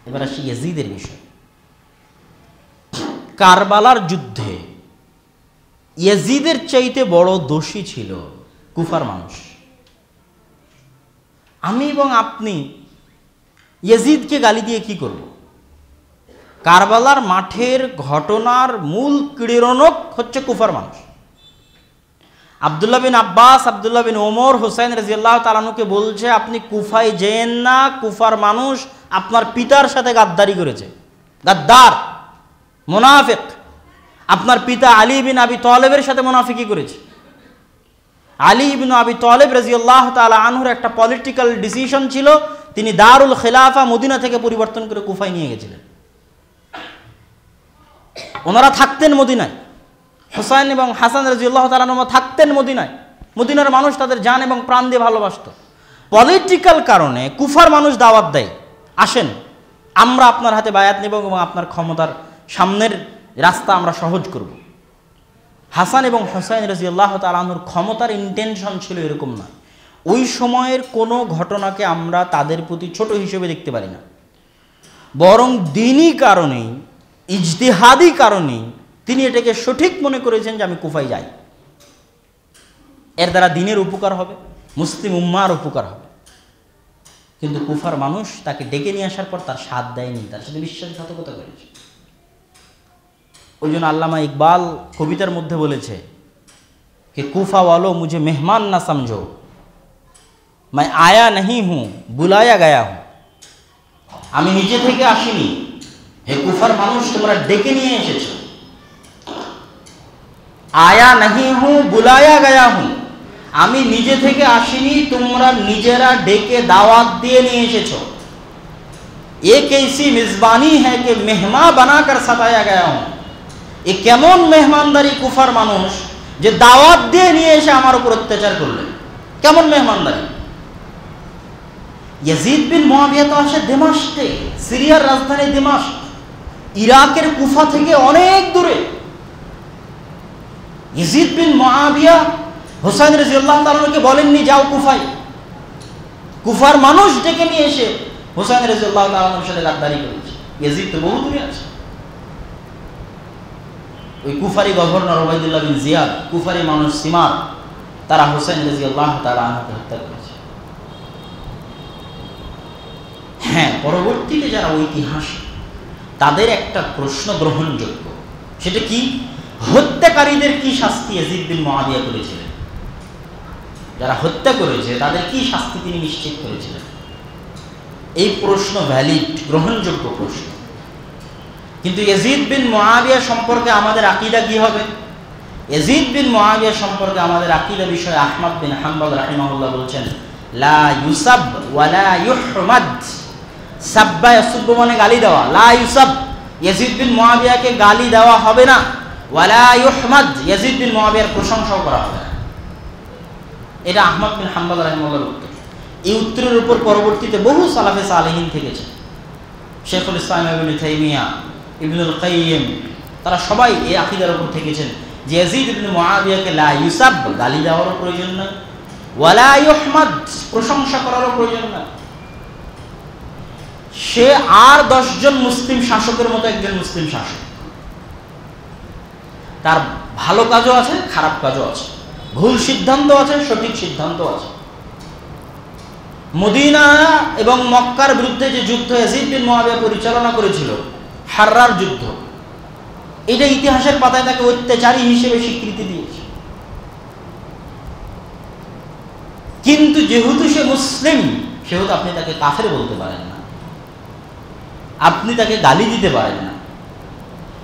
এবার আসি ইয়াজিদের বিষয়। কারবালার যুদ্ধে ইয়াজিদের চাইতে বড় দোষী ছিল কুফার মানুষ। আমি এবং আপনি ইয়াজিদকে গালি দিয়ে কি করব? কারবালার মাঠের ঘটনার মূল ক্রীড়নক হচ্ছে কুফার মানুষ। আব্দুল্লাহ বিন আব্বাস, আব্দুল্লাহ বিন ওমর, হুসাইন রাদিয়াল্লাহু তাআলা আনহুকে বলছে, আপনি কুফায় যেন না, কুফার মানুষ আপনার পিতার সাথে গাদ্দারি করেছে, গাদ্দার, মুনাফিক। আপনার পিতা আলী বিন আবি তালেবের সাথে মুনাফিকি করেছে। আলী বিন আবি তালেব রাদিয়াল্লাহু তাআলা আনহুর একটা পলিটিক্যাল ডিসিশন ছিল, তিনি দারুল খিলাফা মদিনা থেকে পরিবর্তন করে কুফায় নিয়ে গেছিলেন। ওনারা থাকতেন মদিনায়, হুসাইন এবং হাসান রাদিয়াল্লাহু তাআলা আনহু থাকতেন মদিনায়। মদিনার মানুষ তাদের জান এবং প্রাণ দিয়ে ভালোবাসত। পলিটিক্যাল কারণে কুফার মানুষ দাওয়াত দেয়, আসেন আমরা আপনার হাতে বায়াত নেব এবং আপনার ক্ষমতার সামনের রাস্তা আমরা সহজ করব। হাসান এবং হুসাইন রাদিয়াল্লাহু তাআলা আনহুর ক্ষমতার ইন্টেনশন ছিল এরকম না। ওই সময়ের কোনো ঘটনাকে আমরা তাদের প্রতি ছোট হিসেবে দেখতে পারি না, বরং দিনই কারণেই, ইজতিহাদি কারণেই তিনি এটাকে সঠিক মনে করেছেন যে আমি কুফায় যাই, এর দ্বারা দিনের উপকার হবে, মুসলিম উম্মার উপকার হবে। কিন্তু কুফার মানুষ তাকে ডেকে নিয়ে আসার পর তার সাথ দেয়নি, তার সাথে বিশ্বাসঘাতকতা করেছে। ওই জন্য আল্লামা ইকবাল কবিতার মধ্যে বলেছে कि कूफा वालों मुझे मेहमान ना समझो, मैं आया नहीं हूँ बुलाया गया हूँ। আমি নিজে থেকে আসিনি, হে কুফার মানুষ তোমরা ডেকে নিয়ে এসেছো। আয়া নাহি হুঁ বুলায়া গয়া হুঁ, আমি নিজে থেকে আসিনি, তোমরা নিজেরা ডেকে দাওয়াত দিয়ে নিয়ে এসেছো। এক ऐसी मेजबानी है कि मेहमान बनाकर सताया गया हूँ। এ কেমন মেহমানদারি কুফার মানুষ যে দাওয়াত দিয়ে নিয়ে এসে আমার উপর অত্যাচার করলেন, কেমন মেহমানদারি। ইয়াজিদ বিন মুআবিয়া তো আসে দামেস্কে, সিরিয়ার রাজধানী দামেস্ক, ইরাকের কুফা থেকে অনেক দূরে। ইয়াজিদ বিন মুআবিয়া হুসাইন রাদিয়াল্লাহু তাআলা আনহুকে বলেননি যাও কুফায়, কুফার মানুষ ডেকে নিয়ে এসে হুসাইন রাদিয়াল্লাহু তাআলা আনহুর সাথে গাদ্দারি করেছে। ইয়াজিদ তো বহু দূরে আছে। ওই কুফারি গভর্নর ওবাইদুল্লাহ বিন জিয়াদ, কুফারি মানুষ সিমার, তারা হুসাইন রাদিয়াল্লাহু তাআলা আনহুকে হত্যা করেছে। হ্যাঁ, পরবর্তীতে যারা ঐতিহাসিক তাদের একটা প্রশ্ন গ্রহণযোগ্য, সেটা কি, হত্যাকারীদের কি শাস্তি ইয়াজিদ বিন মুআবিয়া করেছিলেন? যারা হত্যা করেছে তাদের কি শাস্তি তিনি নিশ্চিত করেছিলেন? এই প্রশ্ন ভ্যালিড, গ্রহণযোগ্য প্রশ্ন। কিন্তু ইয়াজিদ বিন মুআবিয়া সম্পর্কে আমাদের আকীদা কি হবে? ইয়াজিদ বিন মুআবিয়া সম্পর্কে আমাদের আকীদা বিষয়ে আহমদ বিন হাম্বল রাহিমাহুল্লাহ বলছেন, লা ইউসাব ওয়া লা ইউহমাদ। সাব্বা ইয়াসুব্বু মানে গালি দেওয়া, লা ইউসাব, ইয়াজিদ বিন মুআবিয়াকে গালি দেওয়া হবে না, ওয়া লা ইউহমাদ, ইয়াজিদ বিন মুআবিয়ার প্রশংসাও করা হবে না। এটা আহমদ বিন হাম্বল রাহিমাহুল্লাহর উত্তর। এই উত্তরের উপর পরবর্তীতে বহু সালাফে সালেহিন থেকেছে, শেখুল ইসলাম ইবনে তাইমিয়া, ইবনুল কাইয়িম, তারা সবাই এই আকীদার উপর থেকেছেন যে ইয়াজিদ ইবনে মুআবিয়াকে লা ইউসাব, গালি দেওয়ারও প্রয়োজন নয়, ওয়া লা ইউহমাদ, প্রশংসা করারও প্রয়োজন নয়। সে আর 10 জন মুসলিম শাসকের মতো একজন মুসলিম শাসক। তার ভালো কাজও আছে, খারাপ কাজও আছে, ভুল সিদ্ধান্ত আছে, সঠিক সিদ্ধান্ত আছে। মদিনা এবং মক্কার বিরুদ্ধে যে যুদ্ধ ইয়াজিদ বিন মুআবিয়া পরিচালনা করেছিল, হাররার যুদ্ধ, এটা ইতিহাসের পাতায় তাকে অত্যাচারী হিসেবে স্বীকৃতি দিয়েছে। কিন্তু যেহেতু সে মুসলিম, সেহেতু আপনি তাকে কাফের বলতে পারেন না, আপনি তাকে গালি দিতে পারেন না।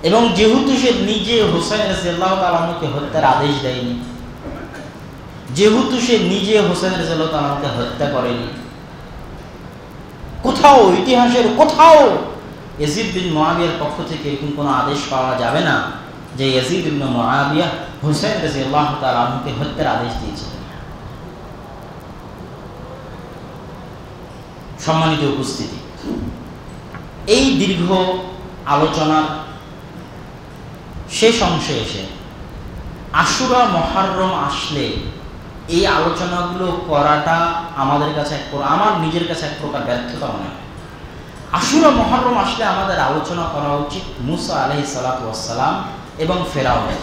এবং যেহেতু সে নিজে হুসাইন রাদিয়াল্লাহু তাআলা আনহুকে হত্যার আদেশ দেয়নি, যেহেতু সে নিজে হুসাইন রাদিয়াল্লাহু তাআলা আনহুকে হত্যা করেনি, কোথাও ইতিহাসের কোথাও ইয়াজিদ বিন মুআবিয়ার পক্ষ থেকে এরকম কোনো আদেশ পাওয়া যাবে না যে ইয়াজিদ ইবনে মুআবিয়া হুসাইন রাদিয়াল্লাহু তাআলা আনহুকে হত্যার আদেশ দিয়েছিলেন। সম্মানিত উপস্থিতি, এই দীর্ঘ আলোচনার শেষ অংশে এসে আশুরা মুহররম আসলে এই আলোচনাগুলো করাটা আমাদের কাছে আমার নিজের কাছে এক প্রকার ব্যর্থতা মনে হয়। আশুরা মুহররম আসলে আমাদের আলোচনা করা উচিত মুসা আলাইহিস সালাতু ওয়াস সালাম এবং ফেরাউনের।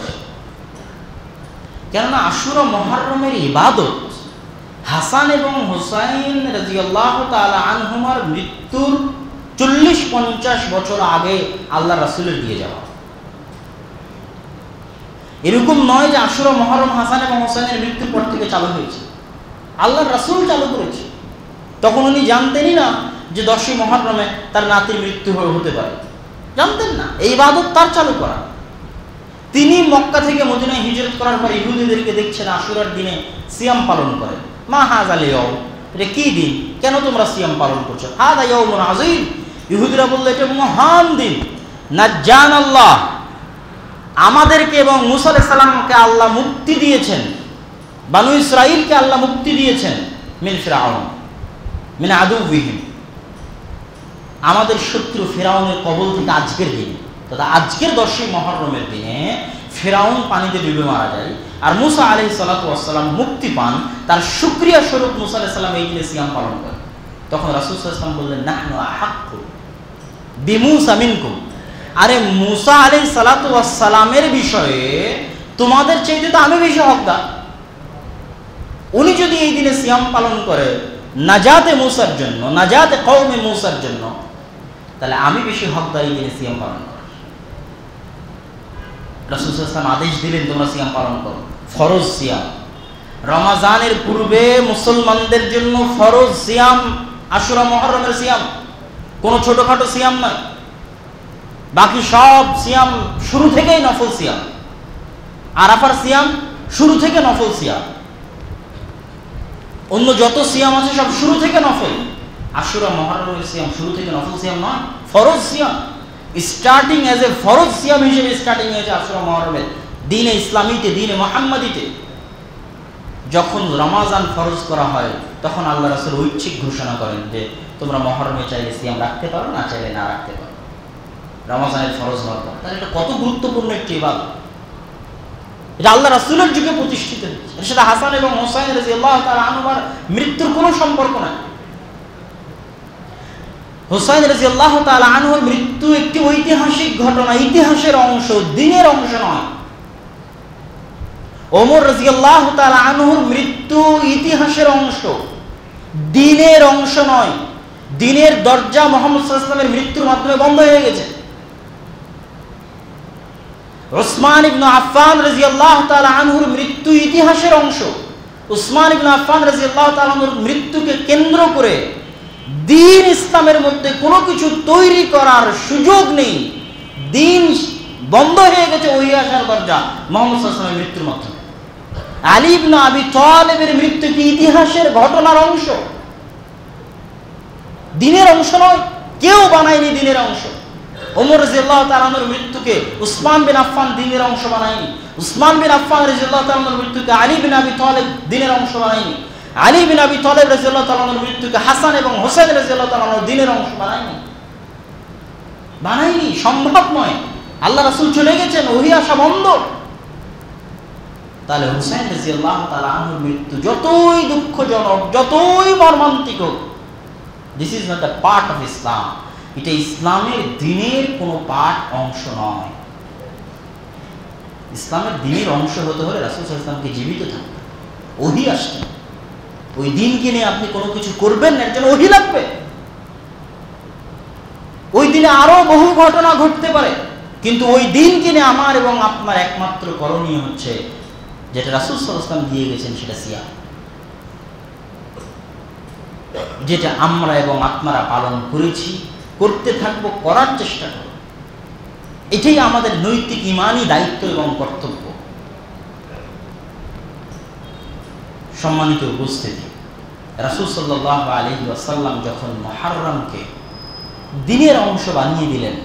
কেননা আশুরা মুহররমের ইবাদত হাসান এবং হুসাইন রাদিয়াল্লাহু তাআলা আনহুমার মৃত্যুর 40-50 বছর আগে আল্লাহ রাসূলের দিয়ে যাওয়া। এরকম নয় যে আশুরা মুহররম হাসান এবং হুসাইনের মৃত্যুর পর থেকে চালু হয়েছে, আল্লাহর রাসূল চালু করেছে। তখন উনি জানতেনই না যে 10ই মুহররমে তার নাতির মৃত্যু হতে পারে, জানতেন না। এই ইবাদত তার চালু করা। তিনি মক্কা থেকে মদিনায় হিজরত করার পর ইহুদিদেরকে দেখছেন আশুরার দিনে সিয়াম পালন করে। মা হাযাল ইয়াউম, এটা কি দিন, কেন তোমরা সিয়াম পালন করছো? হাযা ইয়াউমুন আযীম। ইহুদিরা বলল এটা মহান দিন, নাজ্জান আল্লাহ, আমাদেরকে এবং মুসা আলাইহিস সালামকে আল্লাহ মুক্তি দিয়েছেন, বানু ইসরাঈলকে আল্লাহ মুক্তি দিয়েছেন মিন ফিরআউন মিন আদুবিহিম, আমাদের শত্রু ফিরআউনের কবল থেকে আজকের দিন। তথা আজকের 10ই মুহররমের দিনে ফিরআউন পানিতে ডুবে মারা যায় আর মুসা আলাইহিস সালাতু ওয়াস সালাম মুক্তি পান। তার শুকরিয়া স্বরূপ মুসা আলাইহিস সালাম এই দিনে সিয়াম পালন করেন। তখন রাসূল সাল্লাল্লাহু আলাইহি ওয়াসাল্লাম বললেন, নাহনু আহাক্কু বিমুসা মিনকুম, আরে মুসা আলাইহিস সালাতু ওয়াস সালামের বিষয়ে তোমাদের চাইতে তো আমি বেশি হকদার। উনি যদি এই দিনে সিয়াম পালন করে নাজাতে মুসার জন্য, নাজাতে কওমে মুসার জন্য, তাহলে আমি বেশি হকদার এই দিনে সিয়াম পালন করার। রাসূল সাল্লাল্লাহু আলাইহি ওয়াসাল্লাম আদেশ দিলেন তোমরা সিয়াম পালন করো, ফরজ সিয়াম। রমাজানের পূর্বে মুসলমানদের জন্য ফরজ সিয়াম আশুরা মুহররমের সিয়াম, কোনো ছোটখাটো সিয়াম নয়। বাকি সব সিয়াম শুরু থেকেই নফল সিয়াম। আরাফার সিয়াম শুরু থেকে নফল সিয়াম, অন্য যত সিয়াম আছে সব শুরু থেকে নফল। আশুরা মুহররমের সিয়াম শুরু থেকে নফল সিয়াম নয়, ফরজ সিয়াম। স্টার্টিং এজ এ ফরজ সিয়াম হিসেবে স্টার্টিং হয়েছে আশুরা মুহররমের দিনে ইসলামীতে, দিনে মুহাম্মাদিতে। যখন রমাজান ফরজ করা হয় তখন আল্লাহ রাসূল ঐচ্ছিক ঘোষণা করেন যে তোমরা মুহররমে চাইলে সিয়াম রাখতে পারো, না চাইলে না রাখতে পারো, রমাজানের ফরজ হওয়ার পর। তাহলে এটা কত গুরুত্বপূর্ণ একটি ইবাদত, এটা আল্লাহ রাসূলের যুগে প্রতিষ্ঠিত হয়েছে। এর সাথে হাসান এবং হুসাইন রাদিয়াল্লাহু তাআলা আনহুমার মৃত্যুর কোনো সম্পর্ক নাই। হুসাইন রাদিয়াল্লাহু তাআলা আনহুর মৃত্যু একটি ঐতিহাসিক ঘটনা, ইতিহাসের অংশ, দিনের অংশ নয়। ওমর রাদিয়াল্লাহু তাআলা আনহুর মৃত্যু ইতিহাসের অংশ, দিনের অংশ নয়। দিনের দরজা মুহাম্মদ সাল্লাল্লাহু আলাইহি ওয়াসাল্লামের মৃত্যুর মাধ্যমে বন্ধ হয়ে গেছে। উসমান ইবনে আফফান রাদিয়াল্লাহু তাআলা আনহুর মৃত্যু ইতিহাসের অংশ। উসমান ইবনে আফফান রাদিয়াল্লাহু তাআলা আনহুর মৃত্যুকে কেন্দ্র করে দ্বীন ইসলামের মধ্যে কোনো কিছু তৈরি করার সুযোগ নেই। দ্বীন বন্ধ হয়ে গেছে ওহী আসার দরজা মুহাম্মদ সাল্লাল্লাহু আলাইহি ওয়াসাল্লামের মৃত্যুর মাধ্যমে। আলী ইবনে আবি তালেবের মৃত্যু কি ইতিহাসের ঘটনার অংশ, দিনের অংশ নয়। কেউ বানায়নি দিনের অংশ। ওমর রাদিয়াল্লাহু তাআলা আনহুর মৃত্যুকে উসমান বিন আফফান দিনের অংশ বানায়নি। উসমান বিন আফফান রাদিয়াল্লাহু তাআলা আনহুর মৃত্যুকে আলী বিন আবি তালেব দিনের অংশ বানায়নি। আলী বিন আবি তালেব রাদিয়াল্লাহু তাআলা আনহুর মৃত্যুকে হাসান এবং হুসাইন রাদিয়াল্লাহু তাআলা আনহুর দিনের অংশ বানায়নি। সম্ভব নয়। আল্লাহ রাসূল চলে গেছেন, ওহী আসা বন্ধ। তাহলে হুসাইন রাদিয়াল্লাহু তাআলা আনহুর মৃত্যু যতই দুঃখজনক, যতই মর্মান্তিক হোক, this is not the part of Islam. এটা ইসলামের দিনের কোনো পার্ট, অংশ নয়। ইসলামের দিনের অংশ হতে হলে রাসূল সাল্লাল্লাহু আলাইহি ওয়াসাল্লামকে জীবিত থাকতে, ওহী আসতে, ওই দিনকে নিয়ে আপনি কোনো কিছু করবেন না, এর জন্য ওহী লাগবে। ওই দিনে আরো বহু ঘটনা ঘটতে পারে, কিন্তু ওই দিনকে নিয়ে আমার এবং আপনার একমাত্র করণীয় হচ্ছে যেটা রাসূল সাল্লাল্লাহু আলাইহি ওয়াসাল্লাম দিয়ে গেছেন, সেটা সিয়াম, যেটা আমরা এবং আপনারা পালন করেছি, করতে থাকবো, করার চেষ্টা করব। এটাই আমাদের নৈতিক ঈমানি দায়িত্ব এবং কর্তব্য। সম্মানিত উপস্থিতি, রাসূল সাল্লাল্লাহু আলাইহি ওয়াসাল্লাম যখন মুহররমকে দিনের অংশ বানিয়ে দিলেন,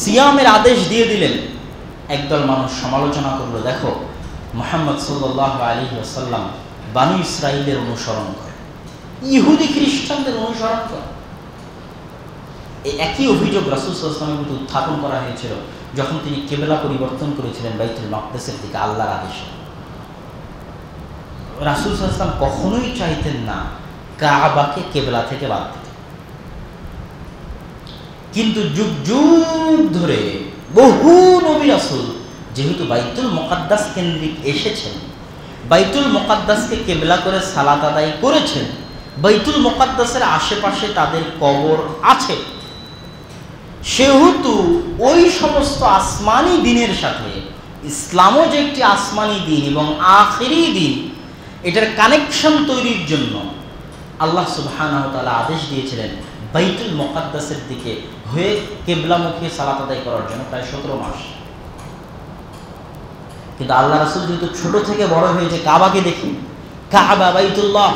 সিয়ামের আদেশ দিয়ে দিলেন, একদল মানুষ সমালোচনা করলো, দেখো মুহাম্মদ সাল্লাল্লাহু আলাইহি ওয়াসাল্লাম বানু ইসরাঈলের অনুসরণ করে, ইহুদি খ্রিস্টানদের অনুসরণ করে। এই একই অভিযোগ রাসূল সাল্লাল্লাহু আলাইহি ওয়াসাল্লামের বিরুদ্ধে উত্থাপন করা হয়েছিল যখন তিনি কিবলা পরিবর্তন করেছিলেন বাইতুল মাকদিসের দিকে আল্লাহর আদেশে। রাসূল সাল্লাল্লাহু আলাইহি ওয়াসাল্লাম কখনোই চাইতেন না কাবাকে কিবলা থেকে বাদ দিতে। কিন্তু যুগ যুগ ধরে বহু নবী রাসূল যেহেতু বাইতুল মুকাদ্দাস কেন্দ্রিক এসেছেন, বাইতুল মুকাদ্দাসকে কেবলা করে সালাত আদায় করেছেন, বাইতুল মুকাদ্দাসের আশেপাশে তাদের কবর আছে, সেহেতু ওই সমস্ত আসমানি দিনের সাথে ইসলামও যে একটি আসমানি দিন এবং আখিরি দিন, এটার কানেকশন তৈরির জন্য আল্লাহ সুবহানাহু ওয়া তাআলা আদেশ দিয়েছিলেন বাইতুল মুকাদ্দাসের দিকে হয়ে কিবলামুখী সালাত আদায় করার জন্য প্রায় 17 মাস। কিন্তু আল্লাহ রাসূল যেহেতু ছোট থেকে বড় হয়েছে কাবাকে দেখি, কাবা বাইতুল্লাহ,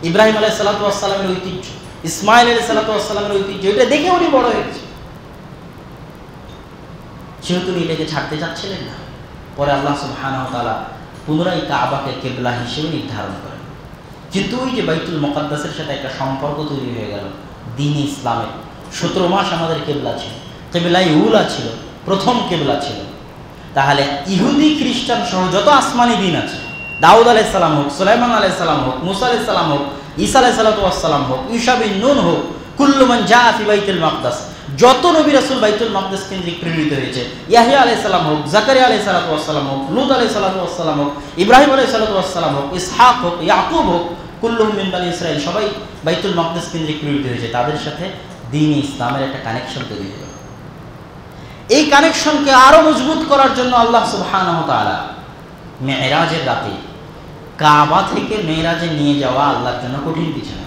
ইব্রাহিম আলাইহিস সালাতু ওয়াস সালামের ঐতিহ্য, ইসমাইল আলাইহিস সালাতু ওয়াস সালামের ঐতিহ্য, এটা দেখে উনি বড় হয়েছে, সেহেতু উনি এটাকে ছাড়তে চাচ্ছিলেন না। পরে আল্লাহ সুবহানাহু ওয়া তাআলা পুনরায় কাবাকে কিবলা হিসেবে নির্ধারণ করেন। কিন্তু ওই যে বাইতুল মুকাদ্দাসের সাথে একটা সম্পর্ক তৈরি হয়ে গেল দ্বীন ইসলামে। 17 মাস আমাদের কিবলা ছিল, কিবলাই উলা ছিল, প্রথম কিবলা ছিল। তাহলে ইহুদি খ্রিস্টান সহ যত আসমানি দিন আছে, দাউদ আলাইহিস সালাম হোক, সুলাইমান আলাইহিস সালাম হোক, মুসা আলাইহিস সালাম হোক, ঈসা আলাইহিস সালাম হোক, ঈসা বিন নূন হোক, কুল্লু মান জা ফি বাইতুল মাকদাস, যত নবী রাসূল বাইতুল মাকদাস কেন্দ্রিক প্রেরিত হয়েছে, ইয়াহইয়া আলাইহিস সালাম হোক, জাকারিয়া আলাইহিস সালাম হোক, লূত আলাইহিস সালাম হোক, ইব্রাহিম আলাইহিস সালাম হোক, ইসহাক হোক, ইয়াকুব হোক, কুল্লুহুম মিন বানি ইসরাঈল, সবাই বাইতুল মাকদাস কেন্দ্রিক প্রেরিত হয়েছে। তাদের সাথে দ্বীন ইসলামের একটা কানেকশন তৈরি হলো। এই কানেকশনকে আরো মজবুত করার জন্য আল্লাহ সুবহানাহু ওয়া তাআলা মেরাজের রাতে কাবা থেকে মেরাজে নিয়ে যাওয়া আল্লাহর জন্য কঠিন কিছু না।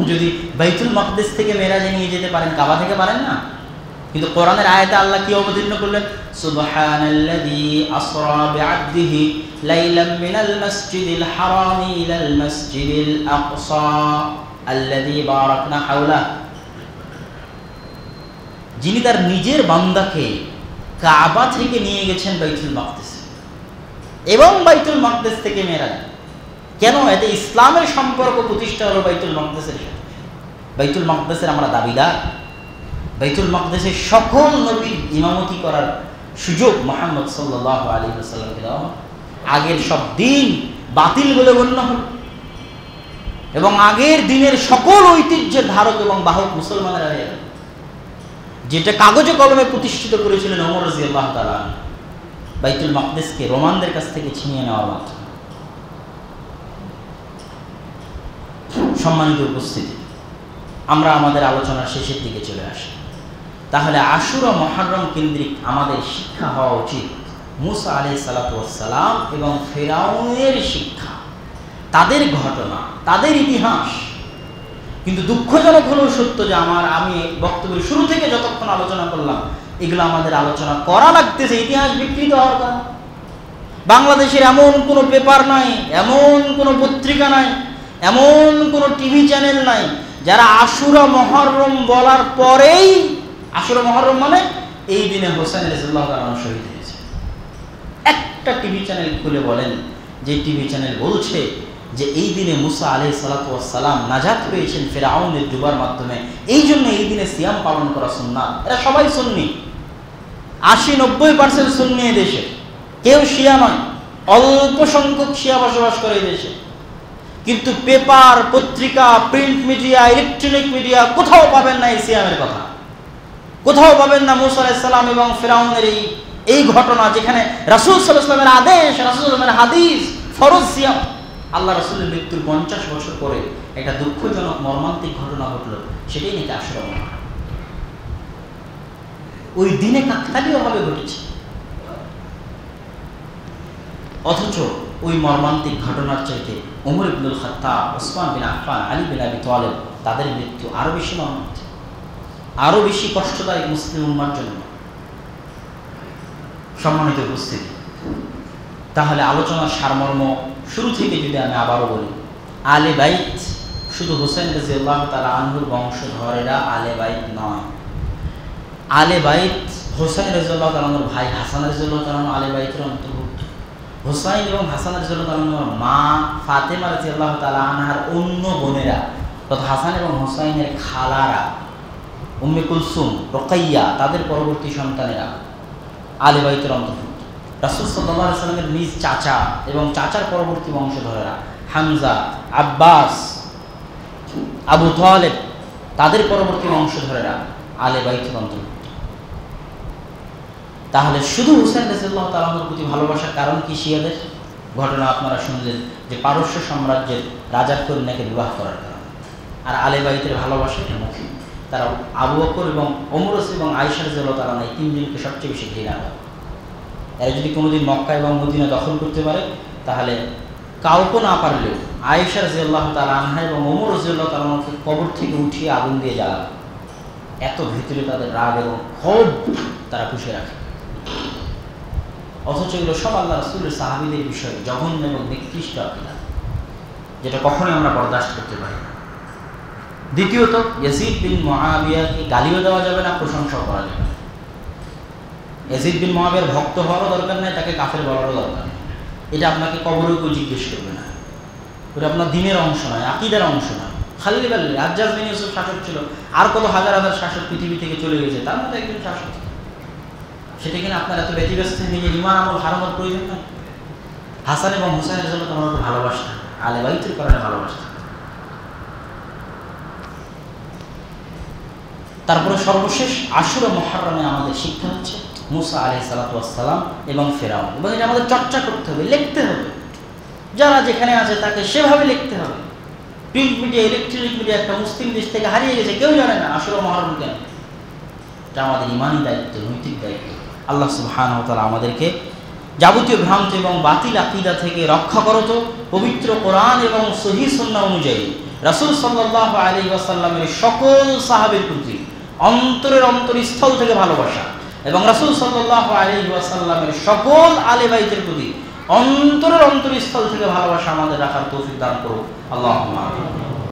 যদি বাইতুল মাকদিস থেকে মেরাজে নিয়ে যেতে পারেন, কাবা থেকে পারেন না। কিন্তু কোরআনের আয়াতে আল্লাহ কি অবতীর্ণ করলেন? সুবহানাল্লাযী আসরা বিআবদিহি লাইলাম মিনাল মাসজিদিল হারামি ইলাল মাসজিদিল আকসা আল্লাযী বারাকনা হাওলা, যিনি তার নিজের বান্দাকে কাবা থেকে নিয়ে গেছেন বাইতুল মাকদিস এবং বাইতুল মাকদিস থেকে মেরাজ। কেন? এতে ইসলামের সম্পর্ক প্রতিষ্ঠা হলো বাইতুল মাকদিসের সাথে। বাইতুল মাকদিসের আমরা দাবিদার। বাইতুল মাকদিসের সকল নবীর ইমামতি করার সুযোগ মুহাম্মদ সাল্লাল্লাহু আলাইহি ওয়াসাল্লামকে দেওয়া হলো। আগের সব দিন বাতিল বলে গণ্য হল এবং আগের দিনের সকল ঐতিহ্যের ধারক এবং বাহক মুসলমানেরা হয়ে গেল। যেটা কাগজে কলমে প্রতিষ্ঠিত করেছিলেন ওমর রাদিয়াল্লাহু তাআলা, বাইতুল মাকদিসকে রোমানদের কাছ থেকে ছিনিয়ে নেওয়ার মাধ্যমে। সম্মানিত উপস্থিতি, আমরা আমাদের আলোচনার শেষের দিকে চলে আসি। তাহলে আশুরা মুহররম কেন্দ্রিক আমাদের শিক্ষা হওয়া উচিত মুসা আলাইহিস সালাতু ওয়াস সালাম এবং ফিরআউনের শিক্ষা, তাদের ঘটনা, তাদের ইতিহাস। কিন্তু দুঃখজনক হলেও সত্য যে আমি বক্তব্যের শুরু থেকে যতক্ষণ আলোচনা করলাম, এগুলো আমাদের আলোচনা করা লাগতেছে ইতিহাস বিকৃত হওয়ার কারণে। বাংলাদেশের এমন কোনো পেপার নাই, এমন কোনো পত্রিকা নাই, এমন কোনো টিভি চ্যানেল নাই যারা আশুরা মুহররম বলার পরেই, আশুরা মুহররম মানে এই দিনে হোসেন রাদিয়াল্লাহু তাআলা শহীদ হয়েছে, একটা টিভি চ্যানেল খুলে বলেন যে টিভি চ্যানেল বলছে যে এই দিনে মুসা আলাইহিস সালাতু ওয়াস সালাম নাজাত পেয়েছেন ফিরআউনের ডুবার মাধ্যমে, এই জন্য এই দিনে সিয়াম পালন করা সুন্নাত। এরা সবাই সুন্নি, 80-90% সুন্নি এই দেশে, কেউ শিয়া নয়, অল্প সংখ্যক শিয়া বসবাস করে এই দেশে। কিন্তু পেপার, পত্রিকা, প্রিন্ট মিডিয়া, ইলেকট্রনিক মিডিয়া কোথাও পাবেন না এই সিয়ামের কথা, কোথাও পাবেন না মুসা আলাইহিস সালাম এবং ফিরআউনের এই ঘটনা, যেখানে রাসূল সাল্লাল্লাহু আলাইহি ওয়াসাল্লামের আদেশ, রাসূল সাল্লাল্লাহু আলাইহি ওয়াসাল্লামের হাদিস, ফরজ সিয়াম। আল্লাহ রাসূলের মৃত্যুর 50 বছর পরে একটা দুঃখজনক মর্মান্তিক ঘটনা ঘটলো, সেটাই নাকি আশুরা মুহররম। ওই দিনে কাকতালীয়ভাবে ঘটেছে, অথচ ওই মর্মান্তিক ঘটনার চাইতে ওমর ইবনুল খাত্তাব, ওসমান বিন আফফান, আলী বিন আবি তালেব, তাদের মৃত্যু আরো বেশি মর্মান্তিক, আরো বেশি কষ্টদায়ক মুসলিম উম্মার জন্য। সম্মানিত উপস্থিতি, তাহলে আলোচনার সারমর্ম শুরু থেকে যদি আমি আবারও বলি, আলে বাইত শুধু হোসেন রাদিয়াল্লাহু তাআলা আনহুর বংশধরেরা আলে বাইত নয়। আলে বাইত হোসেন রাদিয়াল্লাহু তাআলা আনহুর ভাই হাসান রাদিয়াল্লাহু তাআলা আনহু আলে বাইতের অন্তর্ভুক্ত। হোসাইন এবং হাসান রাদিয়াল্লাহু তাআলা আনহুর মা ফাতেমা রাদিয়াল্লাহু তাআলা আনহার অন্য বোনেরা, তথা হাসান এবং হোসাইনের খালারা, উম্মে কুলসুম, রুকাইয়া, তাদের পরবর্তী সন্তানেরা আলে বাইতের অন্তর্ভুক্ত। রাসূল সাল্লাল্লাহু আলাইহি ওয়াসাল্লামের নিজ চাচা এবং চাচার পরবর্তী বংশধরেরা হামজা, আব্বাস, আবু তালেব, তাদের পরবর্তী বংশধরেরা আলে বাইতের অন্তর্ভুক্ত। তাহলে শুধু হুসাইন রাদিয়াল্লাহু তাআলা আনহুর প্রতি ভালোবাসার কারণ কি? শিয়াদের ঘটনা আপনারা শুনলেন যে পারস্য সাম্রাজ্যের রাজার কন্যাকে বিবাহ করার কারণে। আর আলে বাইতের ভালোবাসা এটা মুখী। তারা আবু বকর এবং ওমর এবং আয়েশা রাদিয়াল্লাহু তাআলা এই তিনজনকে সবচেয়ে বেশি ঘৃণা করে। এরা যদি কোনোদিন মক্কা এবং মদিনা দখল করতে পারে তাহলে কাউকে না পারলেও আয়েশা রাদিয়াল্লাহু তাআলা আনহা এবং ওমর রাদিয়াল্লাহু তাআলা আনহুকে কবর থেকে উঠিয়ে আগুন দিয়ে জ্বালাবে। এত ভিতরে তাদের রাগ এবং ক্ষোভ তারা পুষে রাখে। অথচ এগুলো সব আল্লাহ রাসূলের সাহাবীদের বিষয়ে জঘন্য এবং নিকৃষ্ট আকিদা, যেটা কখনোই আমরা বরদাস্ত করতে পারি না। দ্বিতীয়ত, ইয়াজিদ বিন মুআবিয়াকে গালিও দেওয়া যাবে না, প্রশংসাও করা যাবে না। ইয়াজিদ বিন মুআবিয়ার ভক্ত হওয়ারও দরকার নেই, তাকে কাফের বলারও দরকার নেই। এটা আপনাকে কবরেও কেউ জিজ্ঞেস করবে না। ওটা আপনার দিনের অংশ নয়, আকিদার অংশ নয়। খালিদ বিন হাজ্জাজ বিন ইউসুফ শাসক ছিল, আর কত হাজার হাজার শাসক পৃথিবী থেকে চলে গেছে, তার মধ্যে একজন শাসক। সেটা কিনা আপনার এত ব্যতিব্যস্ত নিজের ইমান আমল হারানোর প্রয়োজন নয়। হাসান এবং হুসাইনের জন্য তোমার ভালোবাসা, আলে বাইতের কারণে ভালোবাসা। তারপরে সর্বশেষ আশুরা মুহররমে আমাদের শিক্ষা হচ্ছে মুসা আলাইহিস সালাতু ওয়াস সালাম এবং ফিরআউন, এবং এটা আমাদের চর্চা করতে হবে, লিখতে হবে। যারা যেখানে আছে তাকে সেভাবে লিখতে হবে। প্রিন্ট মিডিয়া, ইলেকট্রনিক মিডিয়া একটা মুসলিম দেশ থেকে হারিয়ে গেছে, কেউ জানে না আশুরা মুহররম কেন। এটা আমাদের ইমানি দায়িত্ব, নৈতিক দায়িত্ব। আল্লাহ সুবহানাহু ওয়া তাআলা আমাদেরকে যাবতীয় ভ্রান্তি এবং বাতিল আকীদা থেকে রক্ষা করত। পবিত্র কোরআন এবং সহিহ সুন্নাহ অনুযায়ী রাসূল সাল্লাল্লাহু আলাইহি ওয়াসাল্লামের সকল সাহাবীর প্রতি অন্তরের অন্তরস্থল থেকে ভালোবাসা, এবং রাসূল সাল্লাল্লাহু আলাইহি ওয়াসাল্লামের সকল আলে বাইতের প্রতি অন্তরের অন্তরস্থল থেকে ভালোবাসা আমাদের রাখার তৌফিক দান করুন। আল্লাহুম্মা আমিন।